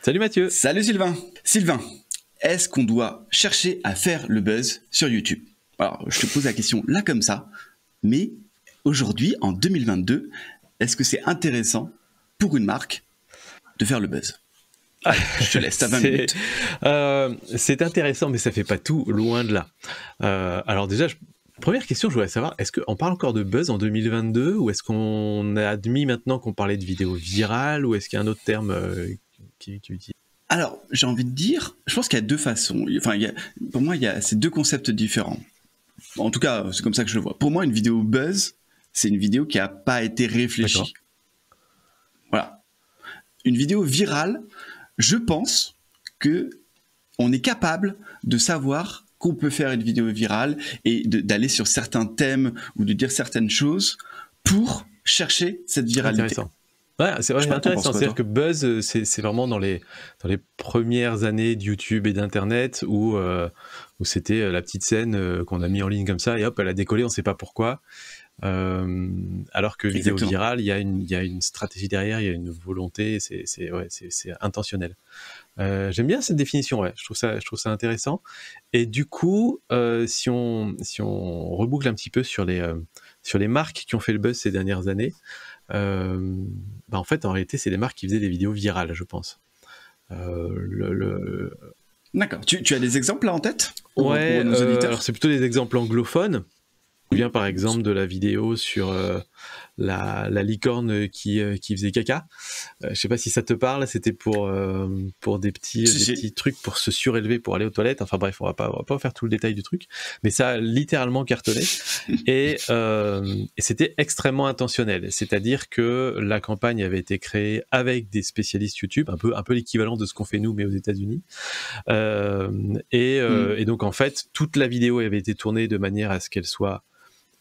Salut Mathieu. Salut Sylvain. Sylvain, est-ce qu'on doit chercher à faire le buzz sur YouTube? Alors, je te pose la question là comme ça, mais aujourd'hui, en 2022, est-ce que c'est intéressant pour une marque de faire le buzz? Allez, je te laisse, t'as 20 minutes. C'est intéressant, mais ça fait pas tout, loin de là. Alors déjà, première question, je voudrais savoir, est-ce qu'on parle encore de buzz en 2022 ou est-ce qu'on a admis maintenant qu'on parlait de vidéo virale ou est-ce qu'il y a un autre terme qui utilise? Alors, j'ai envie de dire, je pense qu'il y a deux façons. Enfin, pour moi, il y a ces deux concepts différents. En tout cas, c'est comme ça que je le vois. Pour moi, une vidéo buzz, c'est une vidéo qui n'a pas été réfléchie. Voilà. Une vidéo virale, je pense que on est capable de savoir qu'on peut faire une vidéo virale et d'aller sur certains thèmes ou de dire certaines choses pour chercher cette viralité. Intéressant. Ouais, c'est vrai, intéressant. C'est-à-dire que buzz, c'est vraiment dans les premières années de YouTube et d'Internet où c'était la petite scène qu'on a mis en ligne comme ça et hop, elle a décollé, on ne sait pas pourquoi. Alors que vidéo virale, il y a une stratégie derrière, il y a une volonté, c'est intentionnel. J'aime bien cette définition, ouais. Je trouve ça intéressant. Et du coup, si on reboucle un petit peu sur les marques qui ont fait le buzz ces dernières années, en fait, en réalité, c'est des marques qui faisaient des vidéos virales, je pense. D'accord. Tu as des exemples là en tête pour nos auditeurs? Alors c'est plutôt des exemples anglophones. Je me souviens par exemple de la vidéo sur la licorne qui faisait caca. Je sais pas si ça te parle, c'était pour des petits trucs pour se surélever pour aller aux toilettes. Enfin bref, on va pas faire tout le détail du truc, mais ça a littéralement cartonné et c'était extrêmement intentionnel. C'est-à-dire que la campagne avait été créée avec des spécialistes YouTube, un peu l'équivalent de ce qu'on fait nous mais aux États-Unis. Et donc en fait, toute la vidéo avait été tournée de manière à ce qu'elle soit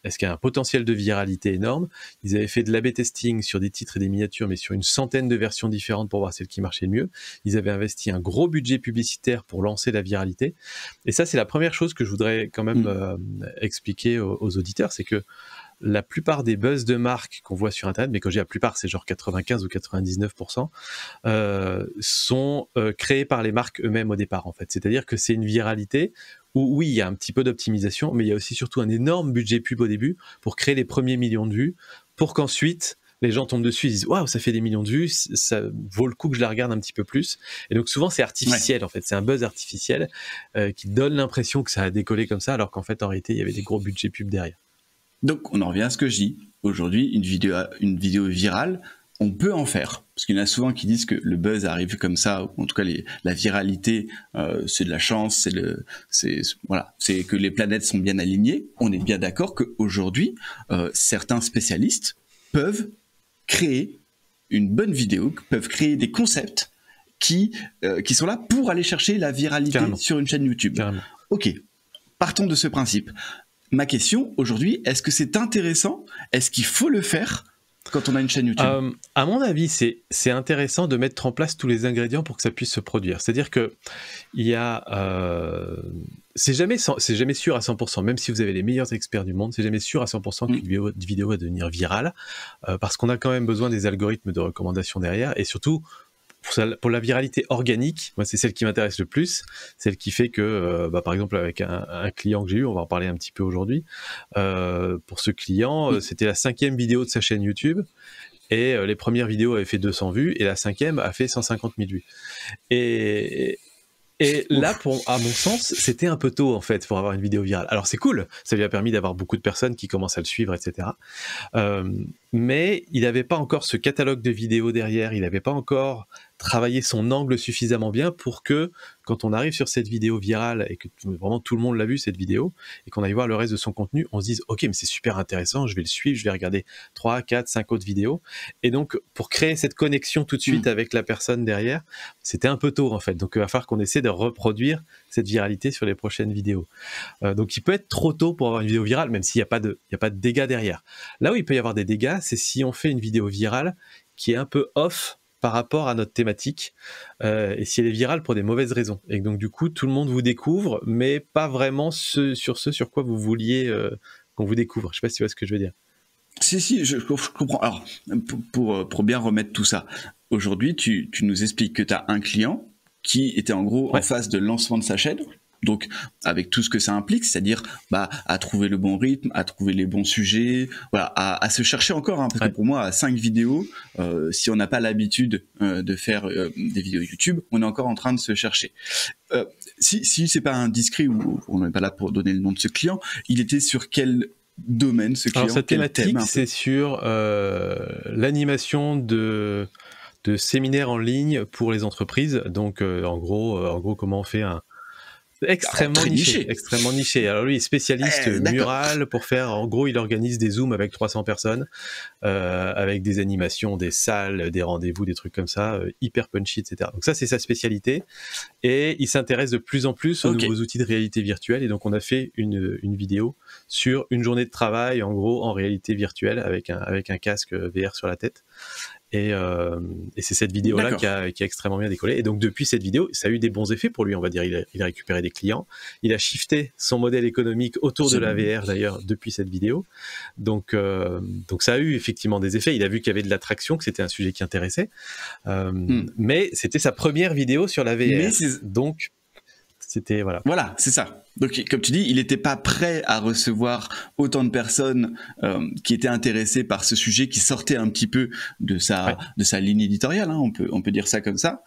est-ce qu'il y a un potentiel de viralité énorme. Ils avaient fait de l'A/B testing sur des titres et des miniatures, mais sur une centaine de versions différentes pour voir celle qui marchait le mieux. Ils avaient investi un gros budget publicitaire pour lancer la viralité. Et ça, c'est la première chose que je voudrais quand même expliquer aux auditeurs, c'est que la plupart des buzz de marque qu'on voit sur Internet, mais quand je dis la plupart, c'est genre 95 ou 99%, sont créés par les marques eux-mêmes au départ, en fait. C'est-à-dire que c'est une viralité où, oui, il y a un petit peu d'optimisation, mais il y a aussi surtout un énorme budget pub au début pour créer les premiers millions de vues, pour qu'ensuite, les gens tombent dessus, ils disent « Waouh, ça fait des millions de vues, ça vaut le coup que je la regarde un petit peu plus. » Et donc souvent, c'est artificiel, en fait. C'est un buzz artificiel qui donne l'impression que ça a décollé comme ça, alors qu'en fait, en réalité, il y avait des gros budgets pub derrière. Donc, on en revient à ce que je dis. Aujourd'hui, une vidéo virale, on peut en faire. Parce qu'il y en a souvent qui disent que le buzz arrive comme ça, ou en tout cas la viralité, c'est de la chance, c'est que les planètes sont bien alignées. On est bien d'accord qu'aujourd'hui, certains spécialistes peuvent créer une bonne vidéo, peuvent créer des concepts qui sont là pour aller chercher la viralité sur une chaîne YouTube. Carrément. Ok, partons de ce principe. Ma question aujourd'hui, est-ce que c'est intéressant? Est-ce qu'il faut le faire quand on a une chaîne YouTube? À mon avis, c'est intéressant de mettre en place tous les ingrédients pour que ça puisse se produire. C'est-à-dire que il y a, c'est jamais sûr à 100%. Même si vous avez les meilleurs experts du monde, c'est jamais sûr à 100% qu'une vidéo va devenir virale, parce qu'on a quand même besoin des algorithmes de recommandation derrière, et surtout pour la viralité organique, moi c'est celle qui m'intéresse le plus, celle qui fait que, par exemple avec un client que j'ai eu, on va en parler un petit peu aujourd'hui, pour ce client, c'était la 5e vidéo de sa chaîne YouTube, et les premières vidéos avaient fait 200 vues, et la 5e a fait 150 000 vues. Et là, à mon sens, c'était un peu tôt, en fait, pour avoir une vidéo virale. Alors, c'est cool, ça lui a permis d'avoir beaucoup de personnes qui commencent à le suivre, etc. Mais il n'avait pas encore ce catalogue de vidéos derrière, il n'avait pas encore travaillé son angle suffisamment bien pour que, quand on arrive sur cette vidéo virale, et que vraiment tout le monde l'a vu, cette vidéo, et qu'on aille voir le reste de son contenu, on se dise « Ok, mais c'est super intéressant, je vais le suivre, je vais regarder 3, 4, 5 autres vidéos. » Et donc, pour créer cette connexion tout de suite avec la personne derrière, c'était un peu tôt, en fait. Donc, il va falloir qu'on essaie de reproduire cette viralité sur les prochaines vidéos. Donc, il peut être trop tôt pour avoir une vidéo virale, même s'il n'y a pas de dégâts derrière. Là où il peut y avoir des dégâts, c'est si on fait une vidéo virale qui est un peu off par rapport à notre thématique, et si elle est virale pour des mauvaises raisons. Et donc, du coup, tout le monde vous découvre, mais pas vraiment sur quoi vous vouliez qu'on vous découvre. Je ne sais pas si tu vois ce que je veux dire. Si, je comprends. Alors, pour bien remettre tout ça, aujourd'hui, tu nous expliques que tu as un client qui était en gros en Ouais. phase de lancement de sa chaîne, donc avec tout ce que ça implique, c'est-à-dire à trouver le bon rythme, à trouver les bons sujets, voilà, à se chercher encore, hein, parce que Ouais. pour moi, à 5 vidéos, si on n'a pas l'habitude de faire des vidéos YouTube, on est encore en train de se chercher. Euh, si c'est pas indiscret ou on n'est pas là pour donner le nom de ce client, il était sur quel domaine ce Alors client, sa quel thème thématique, un peu? c'est sur l'animation de séminaires en ligne pour les entreprises. Donc en gros, comment on fait un Alors, très niché. extrêmement niché. Alors lui, il est spécialiste D'accord. mural pour faire, en gros, il organise des zooms avec 300 personnes, avec des animations, des salles, des rendez-vous, des trucs comme ça, hyper punchy, etc. Donc ça, c'est sa spécialité. Et il s'intéresse de plus en plus aux Ok. nouveaux outils de réalité virtuelle. Et donc on a fait une vidéo sur une journée de travail, en gros, en réalité virtuelle, avec un casque VR sur la tête. Et c'est cette vidéo-là D'accord. qui a extrêmement bien décollé. Et donc depuis cette vidéo, ça a eu des bons effets pour lui, on va dire. Il a récupéré des clients. Il a shifté son modèle économique autour de C'est la VR d'ailleurs depuis cette vidéo. Donc ça a eu effectivement des effets. Il a vu qu'il y avait de l'attraction, que c'était un sujet qui intéressait. Hmm. Mais c'était sa première vidéo sur la Mais VR. Donc c'était voilà. voilà, c'est ça. Donc, comme tu dis, il n'était pas prêt à recevoir autant de personnes qui étaient intéressées par ce sujet, qui sortait un petit peu Ouais. de sa ligne éditoriale, hein, on peut dire ça comme ça.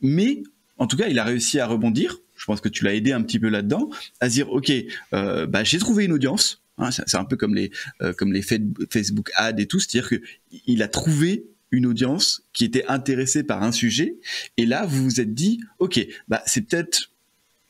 Mais, en tout cas, il a réussi à rebondir. Je pense que tu l'as aidé un petit peu là-dedans, à se dire, ok, j'ai trouvé une audience. Hein, c'est un peu comme les Facebook ads et tout, c'est-à-dire que il a trouvé une audience qui était intéressée par un sujet. Et là, vous vous êtes dit, ok, c'est peut-être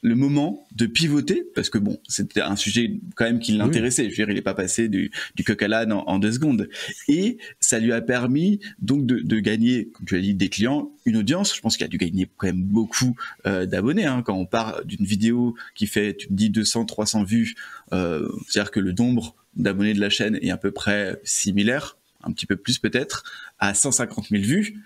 le moment de pivoter, parce que bon, c'était un sujet quand même qui Oui. l'intéressait. Je veux dire, il n'est pas passé du coq à l'âne en 2 secondes. Et ça lui a permis donc de gagner, comme tu as dit, des clients, une audience. Je pense qu'il a dû gagner quand même beaucoup d'abonnés. Hein. Quand on part d'une vidéo qui fait, tu me dis, 200, 300 vues, c'est-à-dire que le nombre d'abonnés de la chaîne est à peu près similaire, un petit peu plus peut-être, à 150 000 vues,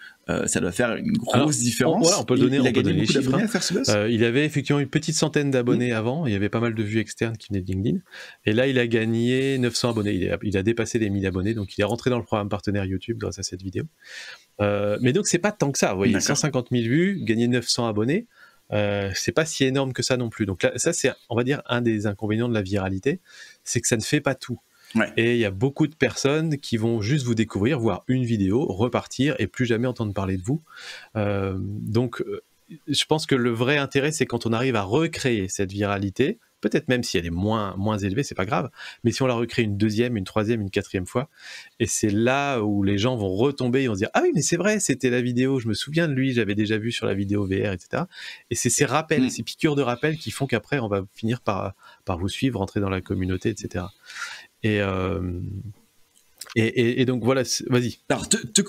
ça doit faire une Alors, grosse différence. on peut Et il a donner gagné les beaucoup chiffres. d'abonnés à faire ce buzz. Il avait effectivement une petite centaine d'abonnés avant. Il y avait pas mal de vues externes qui venaient de LinkedIn. Et là, il a gagné 900 abonnés. Il a dépassé les 1000 abonnés. Donc, il est rentré dans le programme partenaire YouTube grâce à cette vidéo. Mais donc, c'est pas tant que ça. Vous voyez, D'accord. 150 000 vues, gagner 900 abonnés, c'est pas si énorme que ça non plus. Donc là, ça, c'est, on va dire, un des inconvénients de la viralité, c'est que ça ne fait pas tout. Ouais. Et il y a beaucoup de personnes qui vont juste vous découvrir, voir une vidéo, repartir et plus jamais entendre parler de vous. Je pense que le vrai intérêt, c'est quand on arrive à recréer cette viralité, peut-être même si elle est moins élevée, c'est pas grave, mais si on la recrée une deuxième, une troisième, une quatrième fois, et c'est là où les gens vont retomber, ils vont se dire « Ah oui, mais c'est vrai, c'était la vidéo, je me souviens de lui, j'avais déjà vu sur la vidéo VR, etc. » Et c'est ces rappels, ces piqûres de rappel qui font qu'après, on va finir par vous suivre, rentrer dans la communauté, etc. Et donc voilà, vas-y. Alors, te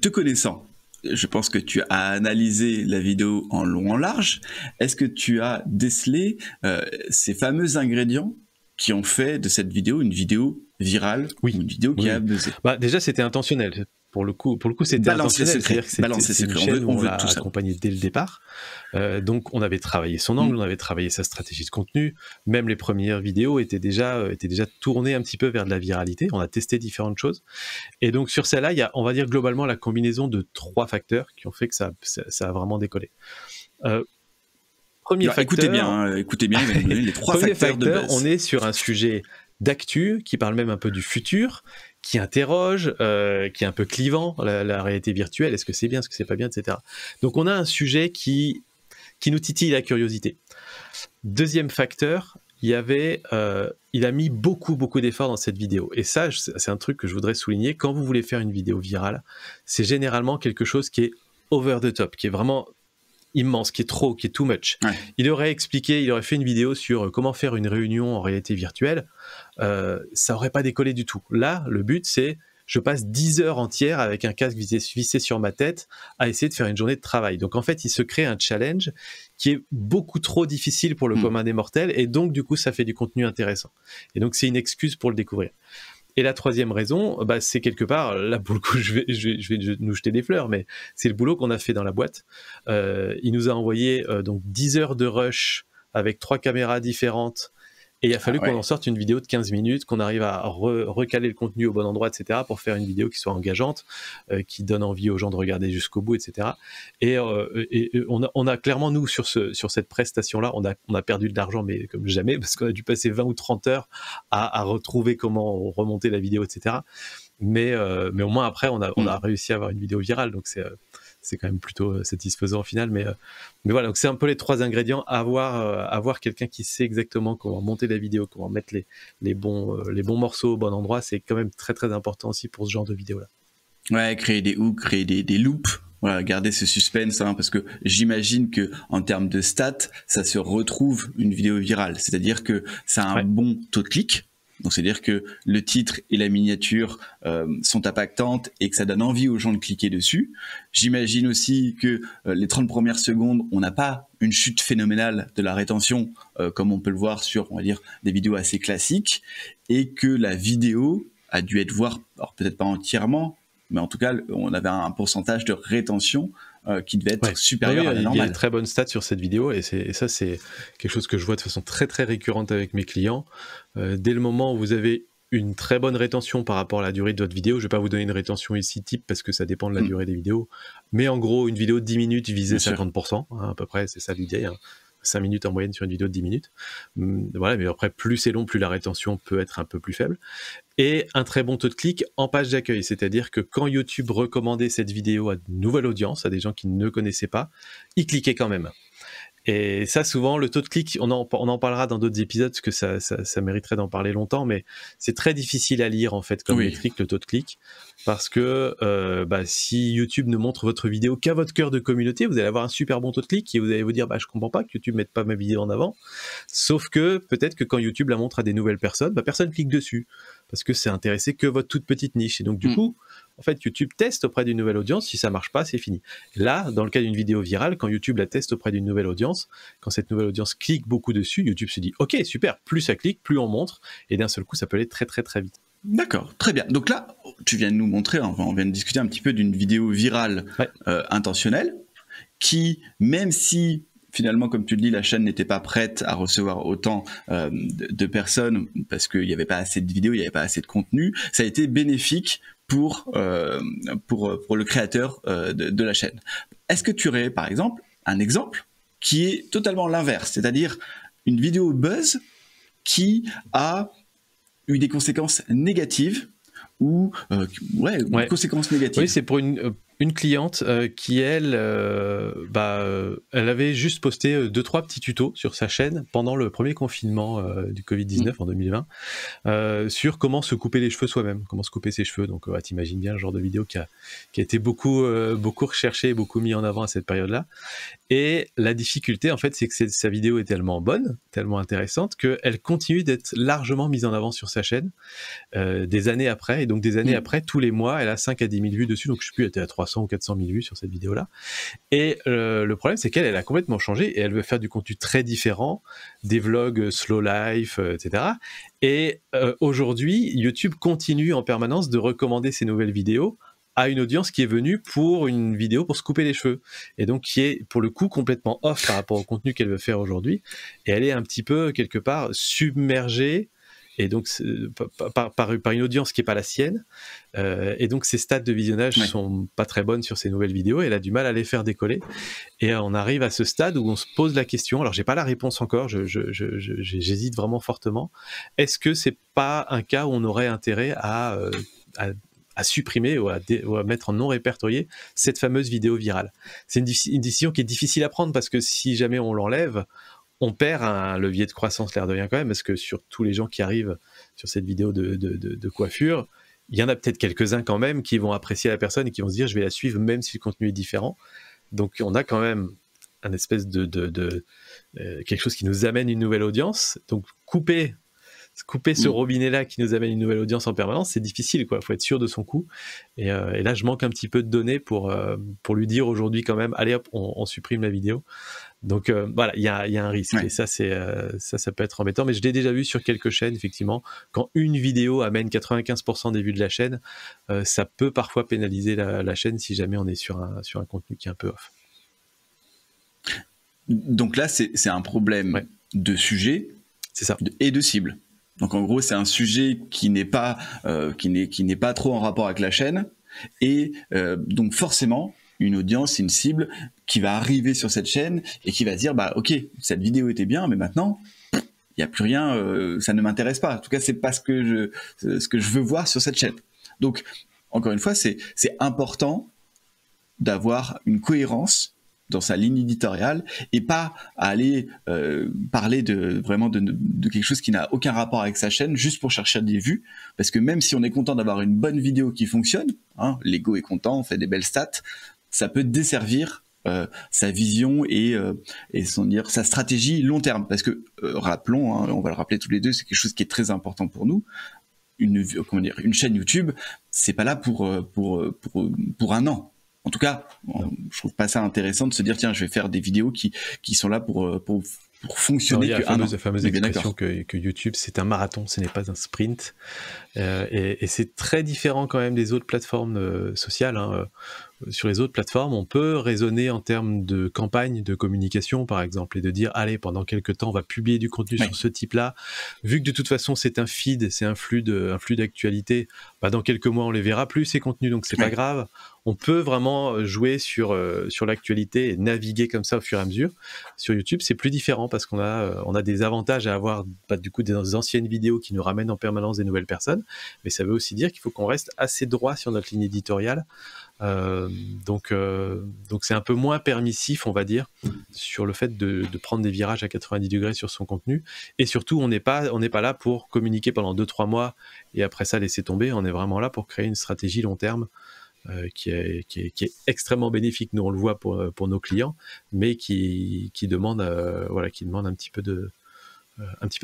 connaissant, je pense que tu as analysé la vidéo en long, en large. Est-ce que tu as décelé ces fameux ingrédients qui ont fait de cette vidéo une vidéo virale, Oui. ou une vidéo qui a buzzé? Déjà, c'était intentionnel. Pour le coup, c'était Balance les intentionnel. secrets. C'est-à-dire que c'est une chaîne où on veut l'a tout ça. accompagné dès le départ. Donc, on avait travaillé son angle, on avait travaillé sa stratégie de contenu. Même les premières vidéos étaient déjà tournées un petit peu vers de la viralité. On a testé différentes choses. Et donc, sur celle-là, il y a, on va dire globalement, la combinaison de 3 facteurs qui ont fait que ça a vraiment décollé. Premier facteur, écoutez bien les 3 facteurs de buzz. On est sur un sujet d'actu qui parle même un peu du futur, qui interroge, qui est un peu clivant, la réalité virtuelle, est-ce que c'est bien, est-ce que c'est pas bien, etc. Donc on a un sujet qui nous titille la curiosité. Deuxième facteur, il a mis beaucoup d'efforts dans cette vidéo. Et ça, c'est un truc que je voudrais souligner. Quand vous voulez faire une vidéo virale, c'est généralement quelque chose qui est over the top, qui est vraiment immense, qui est too much. Ouais. Il aurait fait une vidéo sur comment faire une réunion en réalité virtuelle, ça aurait pas décollé du tout. Là, le but, c'est je passe 10 heures entières avec un casque vissé sur ma tête à essayer de faire une journée de travail. Donc en fait, il se crée un challenge qui est beaucoup trop difficile pour le commun des mortels, et donc du coup, ça fait du contenu intéressant. Et donc c'est une excuse pour le découvrir. Et la troisième raison, c'est quelque part, là pour le coup, je vais nous jeter des fleurs, mais c'est le boulot qu'on a fait dans la boîte. Il nous a envoyé donc 10 heures de rush avec 3 caméras différentes Et il a fallu qu'on en sorte une vidéo de 15 minutes, qu'on arrive à recaler le contenu au bon endroit, etc., pour faire une vidéo qui soit engageante, qui donne envie aux gens de regarder jusqu'au bout, etc. Et on a clairement, nous, sur cette prestation-là, on a perdu de l'argent, mais comme jamais, parce qu'on a dû passer 20 ou 30 heures à retrouver comment remonter la vidéo, etc. Mais au moins, après, on a réussi à avoir une vidéo virale, donc c'est quand même plutôt satisfaisant au final, mais voilà, donc c'est un peu les 3 ingrédients, avoir quelqu'un qui sait exactement comment monter la vidéo, comment mettre les bons morceaux au bon endroit, c'est quand même très très important aussi pour ce genre de vidéo là. Ouais, créer des hooks, créer des loops, voilà, garder ce suspense, hein, parce que j'imagine que en termes de stats, ça se retrouve une vidéo virale, c'est-à-dire que ça a un bon taux de clic. Donc c'est-à-dire que le titre et la miniature sont impactantes et que ça donne envie aux gens de cliquer dessus. J'imagine aussi que les 30 premières secondes, on n'a pas une chute phénoménale de la rétention comme on peut le voir sur, on va dire, des vidéos assez classiques, et que la vidéo a dû être voir, alors peut-être pas entièrement, mais en tout cas, on avait un pourcentage de rétention qui devait être supérieur à la normale. Il y a une très bonne stat sur cette vidéo, et ça, c'est quelque chose que je vois de façon très très récurrente avec mes clients. Dès le moment où vous avez une très bonne rétention par rapport à la durée de votre vidéo, je ne vais pas vous donner une rétention ici type parce que ça dépend de la durée des vidéos, mais en gros, une vidéo de 10 minutes visée 50%, hein, à peu près, c'est ça l'idée, hein. 5 minutes en moyenne sur une vidéo de 10 minutes. Voilà, mais après, plus c'est long, plus la rétention peut être un peu plus faible. Et un très bon taux de clic en page d'accueil, c'est-à-dire que quand YouTube recommandait cette vidéo à de nouvelles audiences, à des gens qui ne connaissaient pas, ils cliquaient quand même. Et ça, souvent, le taux de clic, on en parlera dans d'autres épisodes, parce que ça mériterait d'en parler longtemps, mais c'est très difficile à lire, en fait, comme métrique, le taux de clic, parce que si YouTube ne montre votre vidéo qu'à votre cœur de communauté, vous allez avoir un super bon taux de clic, et vous allez vous dire, je comprends pas que YouTube mette pas ma vidéo en avant, sauf que peut-être que quand YouTube la montre à des nouvelles personnes, personne clique dessus, parce que c'est intéressé que votre toute petite niche, et donc du coup, en fait, YouTube teste auprès d'une nouvelle audience. Si ça marche pas, c'est fini. Là, dans le cas d'une vidéo virale, quand YouTube la teste auprès d'une nouvelle audience, quand cette nouvelle audience clique beaucoup dessus, YouTube se dit « Ok, super, plus ça clique, plus on montre. » Et d'un seul coup, ça peut aller très très très vite. D'accord, très bien. Donc là, tu viens de nous montrer, on vient de discuter un petit peu d'une vidéo virale intentionnelle qui, même si finalement, comme tu le dis, la chaîne n'était pas prête à recevoir autant de personnes parce qu'il n'y avait pas assez de vidéos, il n'y avait pas assez de contenu, ça a été bénéfique pour le créateur de la chaîne. Est-ce que tu aurais, par exemple, un exemple qui est totalement l'inverse, c'est-à-dire une vidéo buzz qui a eu des conséquences négatives ou conséquences négatives? Oui, c'est pour une cliente qui, elle avait juste posté 2-3 petits tutos sur sa chaîne pendant le premier confinement du Covid-19 en 2020 sur comment se couper les cheveux soi-même, comment se couper ses cheveux. Donc t'imagines bien le genre de vidéo qui a été beaucoup recherché, beaucoup mis en avant à cette période-là. Et la difficulté, en fait, c'est que sa vidéo est tellement bonne, tellement intéressante, qu'elle continue d'être largement mise en avant sur sa chaîne des années après. Et donc, des années après, tous les mois, elle a 5 à 10 000 vues dessus. Donc, je sais plus, elle était à 300 ou 400 000 vues sur cette vidéo-là. Et le problème, c'est qu'elle a complètement changé et elle veut faire du contenu très différent, des vlogs slow life, etc. Et aujourd'hui, YouTube continue en permanence de recommander ces nouvelles vidéos à une audience qui est venue pour une vidéo pour se couper les cheveux, et donc qui est pour le coup complètement off par rapport au contenu qu'elle veut faire aujourd'hui, et elle est un petit peu quelque part submergée, et donc par une audience qui n'est pas la sienne, et donc ses stats de visionnage sont pas très bonnes sur ces nouvelles vidéos, et elle a du mal à les faire décoller, et on arrive à ce stade où on se pose la question, alors j'ai pas la réponse encore, j'hésite vraiment fortement, est-ce que c'est pas un cas où on aurait intérêt à supprimer ou à mettre en non répertorié cette fameuse vidéo virale. C'est une décision qui est difficile à prendre, parce que si jamais on l'enlève, on perd un levier de croissance, l'air de rien quand même, parce que sur tous les gens qui arrivent sur cette vidéo de coiffure, il y en a peut-être quelques-uns quand même qui vont apprécier la personne et qui vont se dire je vais la suivre même si le contenu est différent. Donc on a quand même un espèce de quelque chose qui nous amène une nouvelle audience. Donc couper ce robinet-là qui nous amène une nouvelle audience en permanence, c'est difficile, quoi. Faut être sûr de son coup. Et là, je manque un petit peu de données pour lui dire aujourd'hui quand même, allez hop, on supprime la vidéo. Donc voilà, il y a un risque. Et ça, ça peut être embêtant. Mais je l'ai déjà vu sur quelques chaînes, effectivement. Quand une vidéo amène 95% des vues de la chaîne, ça peut parfois pénaliser la chaîne si jamais on est sur un contenu qui est un peu off. Donc là, c'est un problème de sujet. C'est ça. et de cible. Donc en gros, c'est un sujet qui n'est pas trop en rapport avec la chaîne, et donc forcément une audience, une cible qui va arriver sur cette chaîne et qui va se dire bah ok, cette vidéo était bien, mais maintenant il n'y a plus rien, ça ne m'intéresse pas. En tout cas, c'est pas ce que je veux voir sur cette chaîne. Donc encore une fois, c'est important d'avoir une cohérence dans sa ligne éditoriale et pas aller parler vraiment de quelque chose qui n'a aucun rapport avec sa chaîne juste pour chercher des vues, parce que même si on est content d'avoir une bonne vidéo qui fonctionne, hein, l'ego est content, on fait des belles stats, ça peut desservir sa vision et sa stratégie long terme, parce que rappelons, hein, on va le rappeler tous les deux, c'est quelque chose qui est très important pour nous. Une chaîne YouTube, c'est pas là pour un an. En tout cas, je trouve pas ça intéressant de se dire tiens, je vais faire des vidéos qui sont là pour fonctionner. Il y a la fameuse expression que YouTube c'est un marathon, ce n'est pas un sprint, et c'est très différent quand même des autres plateformes sociales. Hein. Sur les autres plateformes, on peut raisonner en termes de campagne de communication, par exemple, et de dire, allez, pendant quelques temps, on va publier du contenu sur ce type-là. Vu que de toute façon, c'est un feed, c'est un flux d'actualité, bah, dans quelques mois, on les verra plus, ces contenus, donc c'est pas grave. On peut vraiment jouer sur l'actualité et naviguer comme ça au fur et à mesure. Sur YouTube, c'est plus différent parce qu'on a des avantages à avoir, du coup, des anciennes vidéos qui nous ramènent en permanence des nouvelles personnes, mais ça veut aussi dire qu'il faut qu'on reste assez droit sur notre ligne éditoriale. Donc c'est un peu moins permissif, on va dire, sur le fait de prendre des virages à 90 degrés sur son contenu, et surtout on n'est pas là pour communiquer pendant 2-3 mois et après ça laisser tomber. On est vraiment là pour créer une stratégie long terme qui est extrêmement bénéfique. Nous on le voit pour nos clients, mais qui demande un petit peu de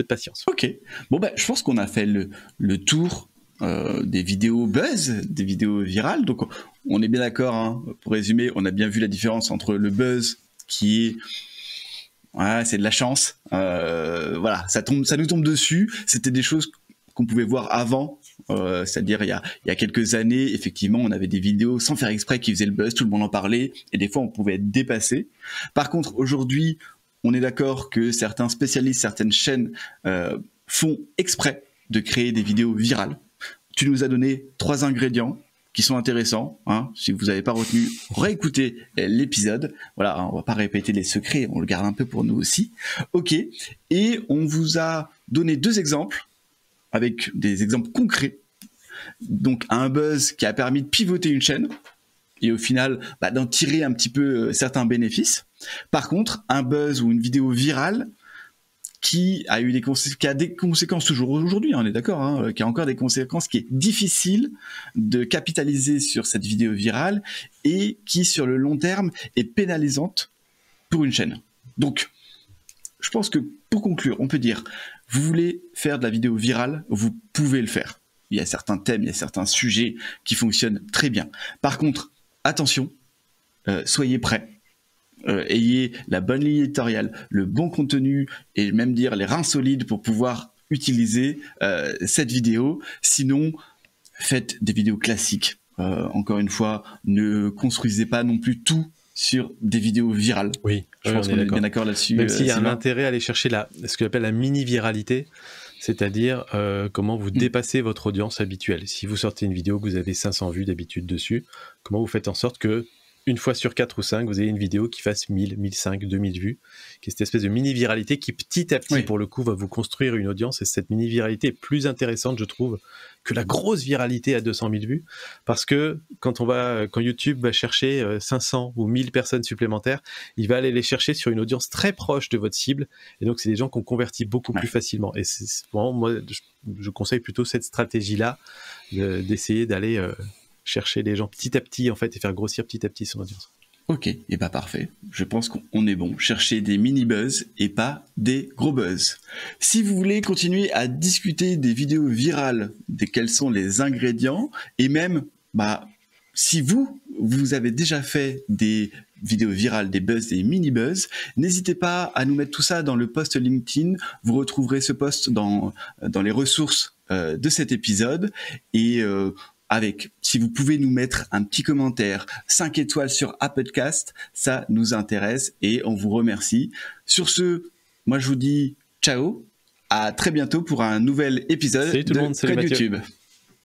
patience. Ok, bon je pense qu'on a fait le tour des vidéos buzz, des vidéos virales. Donc on est bien d'accord, hein. Pour résumer, on a bien vu la différence entre le buzz qui est c'est de la chance, ça nous tombe dessus. C'était des choses qu'on pouvait voir avant, c'est-à-dire il y a quelques années, effectivement, on avait des vidéos sans faire exprès qui faisaient le buzz, tout le monde en parlait, et des fois on pouvait être dépassé. Par contre, aujourd'hui, on est d'accord que certains spécialistes, certaines chaînes font exprès de créer des vidéos virales. Tu nous as donné 3 ingrédients qui sont intéressants. Hein. Si vous n'avez pas retenu, réécoutez l'épisode. Voilà, hein, on va pas répéter les secrets, on le garde un peu pour nous aussi. Ok, et on vous a donné 2 exemples, avec des exemples concrets. Donc un buzz qui a permis de pivoter une chaîne, et au final d'en tirer un petit peu certains bénéfices. Par contre, un buzz ou une vidéo virale qui a des conséquences toujours aujourd'hui, on est d'accord, hein, qui a encore des conséquences, qui est difficile de capitaliser sur cette vidéo virale et qui, sur le long terme, est pénalisante pour une chaîne. Donc, je pense que pour conclure, on peut dire, vous voulez faire de la vidéo virale, vous pouvez le faire. Il y a certains thèmes, il y a certains sujets qui fonctionnent très bien. Par contre, attention, soyez prêts. Ayez la bonne ligne éditoriale, le bon contenu et même dire les reins solides pour pouvoir utiliser cette vidéo. Sinon, faites des vidéos classiques. Encore une fois, ne construisez pas non plus tout sur des vidéos virales. Oui, je pense qu'on est bien d'accord là-dessus. Même s'il y a un intérêt à aller chercher ce qu'on appelle la mini-viralité, c'est-à-dire comment vous dépassez votre audience habituelle. Si vous sortez une vidéo que vous avez 500 vues d'habitude dessus, comment vous faites en sorte que une fois sur 4 ou 5, vous avez une vidéo qui fasse 1000, 1500, 2000 vues, qui est cette espèce de mini-viralité qui petit à petit, pour le coup, va vous construire une audience, et cette mini-viralité est plus intéressante, je trouve, que la grosse viralité à 200 000 vues, parce que quand YouTube va chercher 500 ou 1000 personnes supplémentaires, il va aller les chercher sur une audience très proche de votre cible, et donc c'est des gens qu'on convertit beaucoup plus facilement. Et c'est vraiment, moi, je conseille plutôt cette stratégie-là, d'essayer d'aller chercher les gens petit à petit, en fait, et faire grossir petit à petit son audience. Ok, et parfait. Je pense qu'on est bon. Cherchez des mini-buzz et pas des gros buzz. Si vous voulez continuer à discuter des vidéos virales, de quels sont les ingrédients, et même, si vous avez déjà fait des vidéos virales, des buzz, des mini-buzz, n'hésitez pas à nous mettre tout ça dans le post LinkedIn. Vous retrouverez ce post dans les ressources de cet épisode, et si vous pouvez nous mettre un petit commentaire, 5 étoiles sur Apple Podcast, ça nous intéresse et on vous remercie. Sur ce, moi je vous dis ciao, à très bientôt pour un nouvel épisode Salut tout le monde, salut Code Mathieu. YouTube.